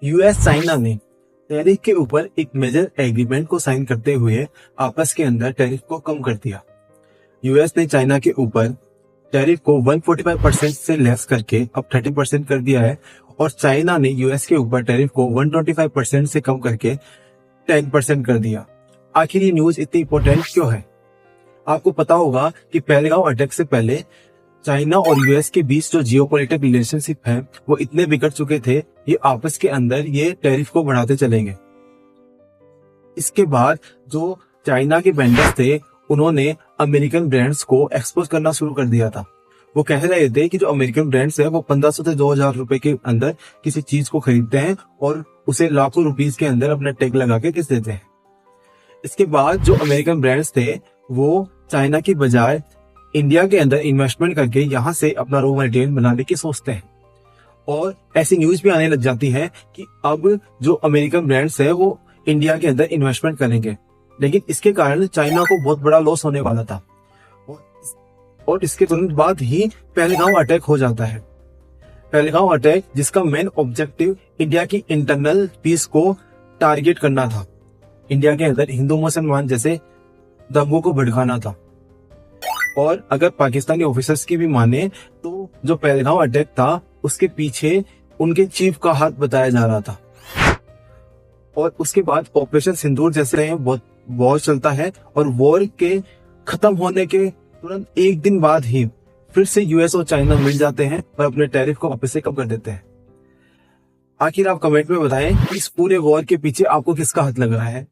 US China ने tariff के ऊपर एक मेजर एग्रीमेंट को साइन करते हुए आपस के अंदर टैरिफ को कम कर दिया। यूएस ने चाइना के ऊपर टैरिफ को 145% से लेस करके अब 30% कर दिया है और चाइना ने यूएस के ऊपर टैरिफ को 125% से कम करके 10% कर दिया। आखिर ये न्यूज इतनी इंपॉर्टेंट क्यों है? आपको पता होगा कि पहलगांव अटैक से पहले चाइना और यूएस के बीच जो जियोपॉलिटिक रिलेशनशिप है वो इतने बिगड़ चुके थे, ये आपस के अंदर ये टैरिफ को बढ़ाते चलेंगे। इसके बाद जो चाइना के वेंडर्स थे उन्होंने अमेरिकन ब्रांड्स को एक्सपोज करना शुरू कर दिया था। वो कह रहे थे कि जो अमेरिकन ब्रांड्स है वो 1500 से 2000 रुपए के अंदर किसी चीज को खरीदते हैं और उसे लाखों रुपीस के अंदर अपना टैग लगा के किस देते हैं। इसके बाद जो अमेरिकन ब्रांड्स थे वो चाइना की बजाय इंडिया के अंदर इन्वेस्टमेंट करके यहाँ से अपना रॉ मटेरियल बनाने की सोचते हैं और ऐसी न्यूज भी आने लग जाती है कि अब जो अमेरिकन ब्रांड्स है वो इंडिया के अंदर इन्वेस्टमेंट करेंगे। लेकिन इसके कारण चाइना को बहुत बड़ा लॉस होने वाला था और इसके तुरंत बाद ही पहलगांव अटैक हो जाता है। पहलगांव अटैक जिसका मेन ऑब्जेक्टिव इंडिया की इंटरनल पीस को टारगेट करना था, इंडिया के अंदर हिंदू मुसलमान जैसे दंगों को भड़काना था। और अगर पाकिस्तानी ऑफिसर्स की भी माने तो जो पहलगांव अटैक था उसके पीछे उनके चीफ का हाथ बताया जा रहा था। और उसके बाद ऑपरेशन सिंदूर जैसे बहुत वॉर चलता है और वॉर के खत्म होने के तुरंत एक दिन बाद ही फिर से यूएस और चाइना मिल जाते हैं और अपने टैरिफ को वापस से कम कर देते हैं। आखिर आप कमेंट में बताएं कि इस पूरे वॉर के पीछे आपको किसका हाथ लग रहा है।